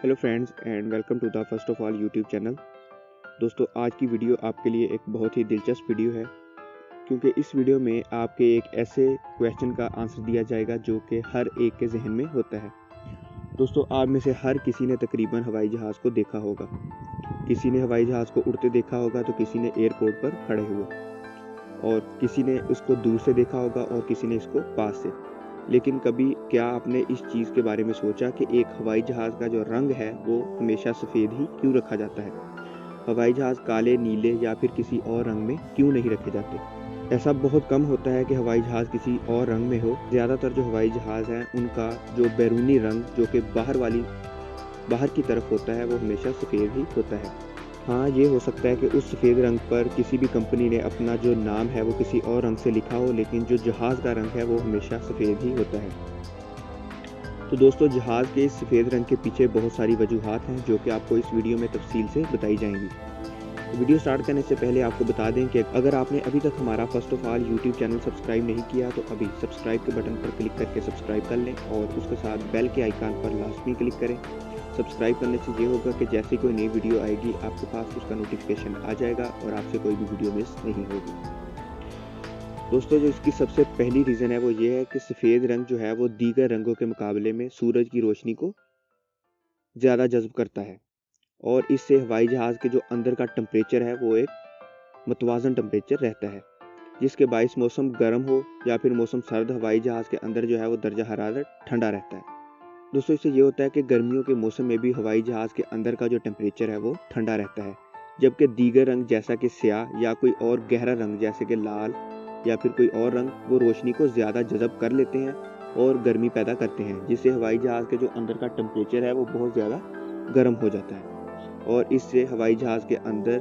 Hello friends and welcome to the first of all YouTube channel. दोस्तों, आज की video आपके लिए एक बहुत ही दिलचस्प वीडियो है, क्योंकि इस वीडियो में आपके एक ऐसे क्वेश्चन का आंसर दिया जाएगा जो कि हर एक के जहन में होता है। दोस्तों, आप में से हर किसी ने तकरीबन हवाई जहाज़ को देखा होगा। किसी ने हवाई जहाज़ को उड़ते देखा होगा तो किसी ने एयरपोर्ट पर खड़े हुए, और किसी ने उसको दूर से देखा होगा और किसी ने इसको पास से। लेकिन कभी क्या आपने इस चीज़ के बारे में सोचा कि एक हवाई जहाज़ का जो रंग है वो हमेशा सफ़ेद ही क्यों रखा जाता है? हवाई जहाज़ काले, नीले या फिर किसी और रंग में क्यों नहीं रखे जाते? ऐसा बहुत कम होता है कि हवाई जहाज़ किसी और रंग में हो। ज़्यादातर जो हवाई जहाज़ हैं उनका जो बैरूनी रंग, जो कि बाहर की तरफ होता है, वो हमेशा सफ़ेद ही होता है। हाँ, ये हो सकता है कि उस सफ़ेद रंग पर किसी भी कंपनी ने अपना जो नाम है वो किसी और रंग से लिखा हो, लेकिन जो जहाज़ का रंग है वो हमेशा सफ़ेद ही होता है। तो दोस्तों, जहाज़ के इस सफ़ेद रंग के पीछे बहुत सारी वजूहात हैं जो कि आपको इस वीडियो में तफसील से बताई जाएंगी। वीडियो स्टार्ट करने से पहले आपको बता दें कि अगर आपने अभी तक हमारा first of all YouTube channel subscribe नहीं किया तो अभी सब्सक्राइब के बटन पर क्लिक करके सब्सक्राइब कर लें और उसके साथ बेल के आइकन पर लाजमी क्लिक करें। सब्सक्राइब करने से ये होगा कि जैसे कोई नई वीडियो आएगी आपके पास उसका नोटिफिकेशन आ जाएगा और आपसे कोई भी वीडियो मिस नहीं होगी। दोस्तों, जो इसकी सबसे पहली रीज़न है वो ये है कि सफ़ेद रंग जो है वो दीगर रंगों के मुकाबले में सूरज की रोशनी को ज़्यादा जज़्ब करता है, और इससे हवाई जहाज़ के जो अंदर का टेम्परेचर है वो एक मुतवाज़न टेम्परेचर रहता है, जिसके बायस मौसम गर्म हो या फिर मौसम सर्द, हवाई जहाज़ के अंदर जो है वो दर्जा हरारत ठंडा रहता है। दोस्तों, इससे ये होता है कि गर्मियों के मौसम में भी हवाई जहाज़ के अंदर का जो टेम्परेचर है वो ठंडा रहता है, जबकि दीगर रंग जैसा कि स्याह या कोई और गहरा रंग जैसे कि लाल या फिर कोई और रंग वो रोशनी को ज़्यादा जज़ब कर लेते हैं और गर्मी पैदा करते हैं, जिससे हवाई जहाज़ के जो अंदर का टेम्परेचर है वो बहुत ज़्यादा गर्म हो जाता है और इससे हवाई जहाज़ के अंदर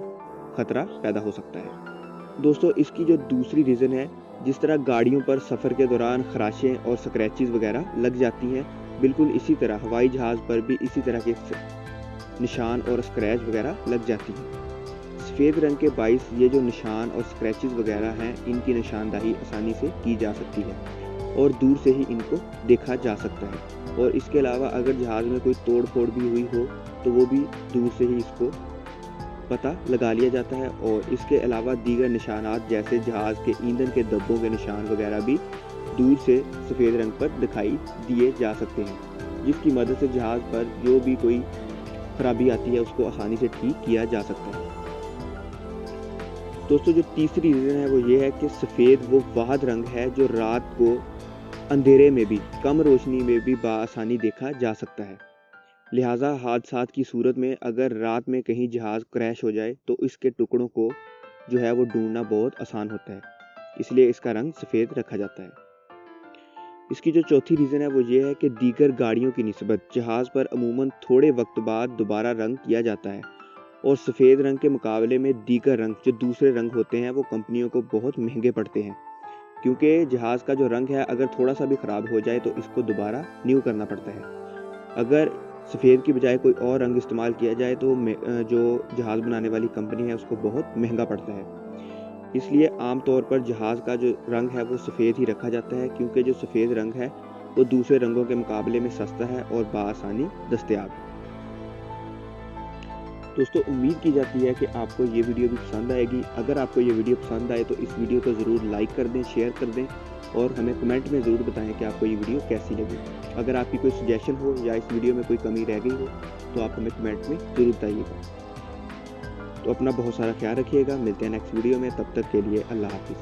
ख़तरा पैदा हो सकता है। दोस्तों, इसकी जो दूसरी रीज़न है, जिस तरह गाड़ियों पर सफ़र के दौरान खराशें और स्क्रैचेस वगैरह लग जाती हैं, बिल्कुल इसी तरह हवाई जहाज़ पर भी इसी तरह के निशान और स्क्रैच वगैरह लग जाती हैं। सफ़ेद रंग के बायस ये जो निशान और स्क्रैचेस वगैरह हैं, इनकी निशानदाही आसानी से की जा सकती है और दूर से ही इनको देखा जा सकता है। और इसके अलावा अगर जहाज़ में कोई तोड़ फोड़ भी हुई हो तो वो भी दूर से ही इसको पता लगा लिया जाता है। और इसके अलावा दीगर निशानात जैसे जहाज़ के ईंधन के डब्बों के निशान वगैरह भी दूर से सफ़ेद रंग पर दिखाई दिए जा सकते हैं, जिसकी मदद से जहाज़ पर जो भी कोई खराबी आती है उसको आसानी से ठीक किया जा सकता है। दोस्तों, जो तीसरी रीज़न है वो ये है कि सफ़ेद वो वाहिद रंग है जो रात को अंधेरे में भी, कम रोशनी में भी बआसानी देखा जा सकता है। लिहाजा हादसात की सूरत में अगर रात में कहीं जहाज़ क्रैश हो जाए तो इसके टुकड़ों को जो है वो ढूंढना बहुत आसान होता है, इसलिए इसका रंग सफ़ेद रखा जाता है। इसकी जो चौथी रीज़न है वो ये है कि दीगर गाड़ियों की निस्बत जहाज़ पर अमूमन थोड़े वक्त बाद दोबारा रंग किया जाता है, और सफ़ेद रंग के मुकाबले में दीगर रंग जो दूसरे रंग होते हैं वो कंपनियों को बहुत महंगे पड़ते हैं, क्योंकि जहाज़ का जो रंग है अगर थोड़ा सा भी ख़राब हो जाए तो इसको दोबारा न्यू करना पड़ता है। अगर सफ़ेद की बजाय कोई और रंग इस्तेमाल किया जाए तो जो जहाज़ बनाने वाली कंपनी है उसको बहुत महंगा पड़ता है। इसलिए आम तौर पर जहाज़ का जो रंग है वो सफ़ेद ही रखा जाता है, क्योंकि जो सफ़ेद रंग है वो दूसरे रंगों के मुकाबले में सस्ता है और बआसानी दस्तयाब है। दोस्तों, उम्मीद की जाती है कि आपको ये वीडियो भी पसंद आएगी। अगर आपको ये वीडियो पसंद आए तो इस वीडियो को ज़रूर लाइक कर दें, शेयर कर दें और हमें कमेंट में ज़रूर बताएं कि आपको ये वीडियो कैसी लगी। अगर आपकी कोई सजेशन हो या इस वीडियो में कोई कमी रह गई हो तो आप हमें कमेंट में ज़रूर बताइएगा। तो अपना बहुत सारा ख्याल रखिएगा। मिलते हैं नेक्स्ट वीडियो में, तब तक के लिए अल्लाह हाफ़िज़।